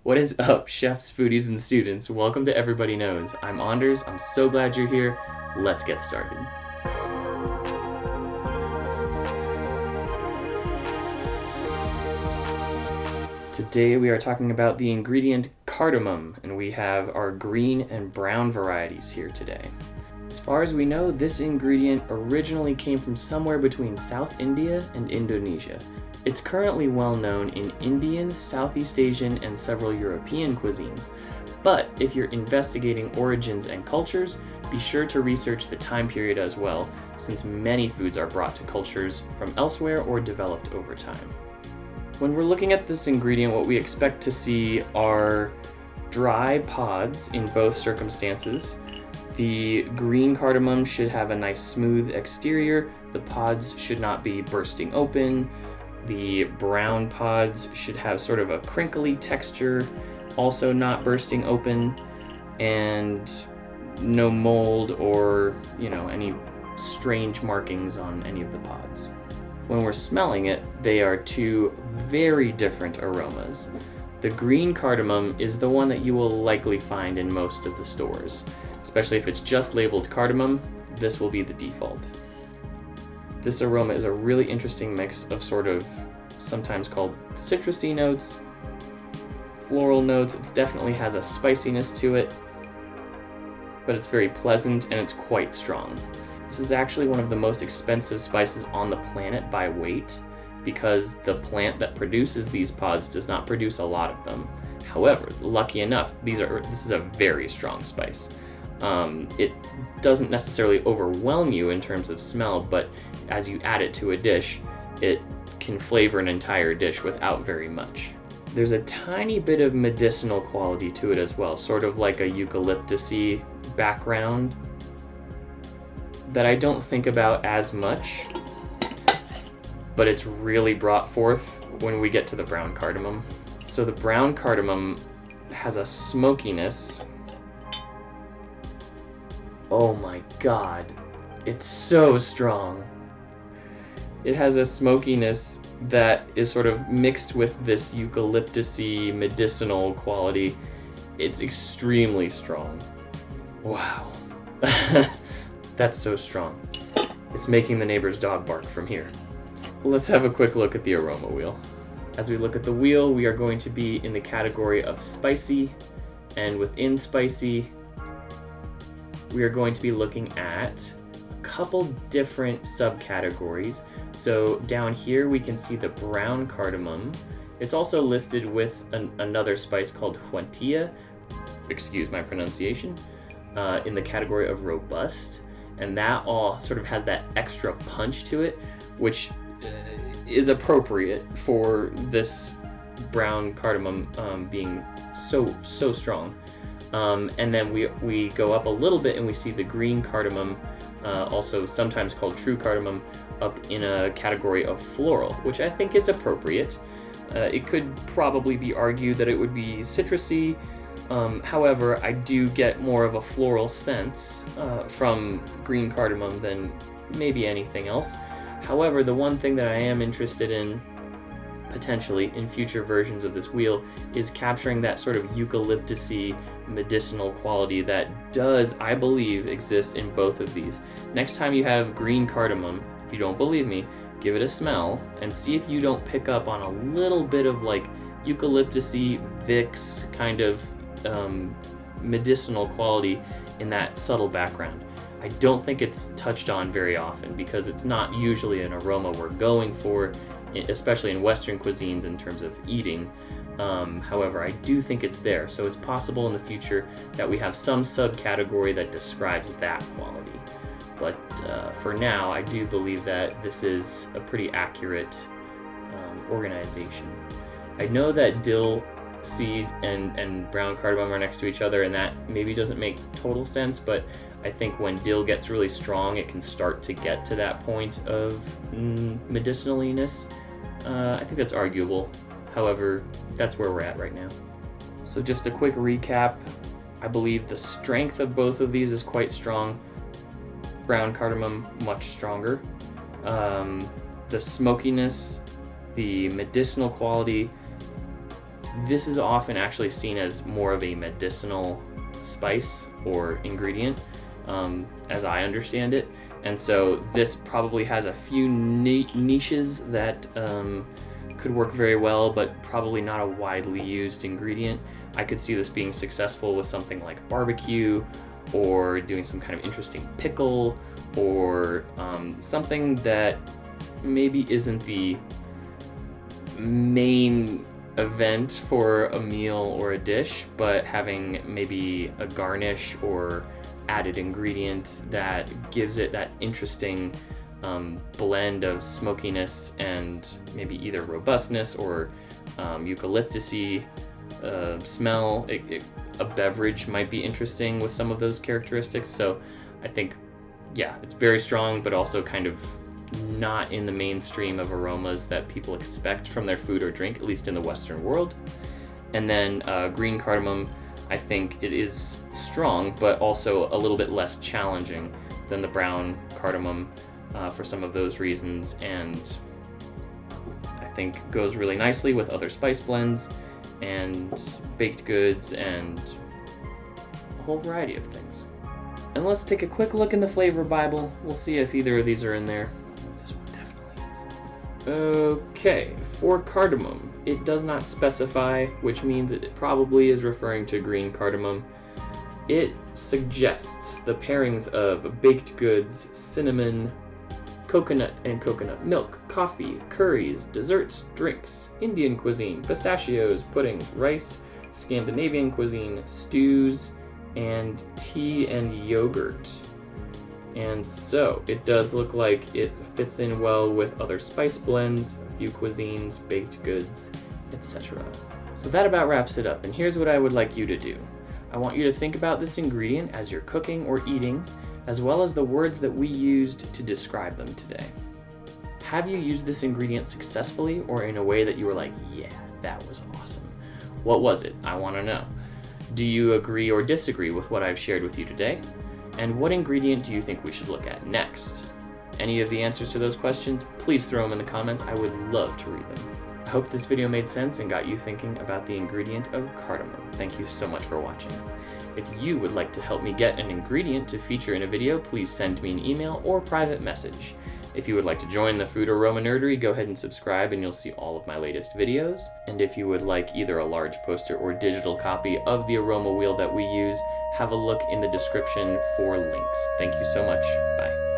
What is up, chefs, foodies, and students? Welcome to Everybody Knows. I'm Anders. I'm so glad you're here. Let's get started. Today we are talking about the ingredient cardamom, and we have our green and brown varieties here today. As far as we know, this ingredient originally came from somewhere between South India and Indonesia. It's currently well known in Indian, Southeast Asian, and several European cuisines. But if you're investigating origins and cultures, be sure to research the time period as well, since many foods are brought to cultures from elsewhere or developed over time. When we're looking at this ingredient, what we expect to see are dry pods in both circumstances. The green cardamom should have a nice smooth exterior. The pods should not be bursting open. The brown pods should have sort of a crinkly texture, also not bursting open, and no mold or, any strange markings on any of the pods. When we're smelling it, they are two very different aromas. The green cardamom is the one that you will likely find in most of the stores. Especially if it's just labeled cardamom, this will be the default. This aroma is a really interesting mix of sort of sometimes called citrusy notes, floral notes. It definitely has a spiciness to it, but it's very pleasant and it's quite strong. This is actually one of the most expensive spices on the planet by weight because the plant that produces these pods does not produce a lot of them. However, lucky enough, this is a very strong spice. It doesn't necessarily overwhelm you in terms of smell, but as you add it to a dish, it can flavor an entire dish without very much. There's a tiny bit of medicinal quality to it as well, sort of like a eucalyptus-y background that I don't think about as much, but it's really brought forth when we get to the brown cardamom. So the brown cardamom has a smokiness. Oh my god, it's so strong. It has a smokiness that is sort of mixed with this eucalyptus-y medicinal quality. It's extremely strong. Wow. That's so strong. It's making the neighbor's dog bark from here. Let's have a quick look at the aroma wheel. As we look at the wheel, we are going to be in the category of spicy, and within spicy, we are going to be looking at a couple different subcategories. So down here we can see the brown cardamom. It's also listed with another spice called huantia, excuse my pronunciation, in the category of robust. And that all sort of has that extra punch to it, which is appropriate for this brown cardamom being so strong. And then we go up a little bit and we see the green cardamom, also sometimes called true cardamom, up in a category of floral, which I think is appropriate. It could probably be argued that it would be citrusy. However, I do get more of a floral sense from green cardamom than maybe anything else. However, the one thing that I am interested in potentially in future versions of this wheel is capturing that sort of eucalyptus-y medicinal quality that does, I believe, exist in both of these. Next time you have green cardamom, if you don't believe me, give it a smell and see if you don't pick up on a little bit of like eucalyptus-y, Vicks kind of medicinal quality in that subtle background. I don't think it's touched on very often because it's not usually an aroma we're going for, especially in Western cuisines in terms of eating. However, I do think it's there, so it's possible in the future that we have some subcategory that describes that quality. But for now, I do believe that this is a pretty accurate organization. I know that dill seed and brown cardamom are next to each other, and that maybe doesn't make total sense, but I think when dill gets really strong, it can start to get to that point of medicinaliness. I think that's arguable. However, that's where we're at right now. So just a quick recap. I believe the strength of both of these is quite strong. Brown cardamom, much stronger. The smokiness, the medicinal quality, This is often actually seen as more of a medicinal spice or ingredient, as I understand it. And so this probably has a few niches that could work very well, but probably not a widely used ingredient. I could see this being successful with something like barbecue, or doing some kind of interesting pickle, or something that maybe isn't the main event for a meal or a dish, but having maybe a garnish or added ingredient that gives it that interesting blend of smokiness and maybe either robustness or eucalyptusy smell. A beverage might be interesting with some of those characteristics. So I think, yeah, it's very strong, but also kind of not in the mainstream of aromas that people expect from their food or drink, at least in the Western world. And then green cardamom, I think it is strong, but also a little bit less challenging than the brown cardamom for some of those reasons, and I think goes really nicely with other spice blends and baked goods and a whole variety of things. And let's take a quick look in the flavor Bible. We'll see if either of these are in there. This one definitely is. Okay, for cardamom, it does not specify, which means it probably is referring to green cardamom. It suggests the pairings of baked goods, cinnamon, coconut and coconut milk, coffee, curries, desserts, drinks, Indian cuisine, pistachios, puddings, rice, Scandinavian cuisine, stews, and tea and yogurt. And so it does look like it fits in well with other spice blends, a few cuisines, baked goods, etc. So that about wraps it up, and here's what I would like you to do. I want you to think about this ingredient as you're cooking or eating, as well as the words that we used to describe them today. Have you used this ingredient successfully, or in a way that you were like, yeah, that was awesome? What was it? I want to know. Do you agree or disagree with what I've shared with you today? And what ingredient do you think we should look at next? Any of the answers to those questions, please throw them in the comments. I would love to read them. I hope this video made sense and got you thinking about the ingredient of cardamom. Thank you so much for watching. If you would like to help me get an ingredient to feature in a video, please send me an email or private message. If you would like to join the Food Aroma Nerdery, go ahead and subscribe and you'll see all of my latest videos. And if you would like either a large poster or digital copy of the Aroma Wheel that we use, have a look in the description for links. Thank you so much. Bye.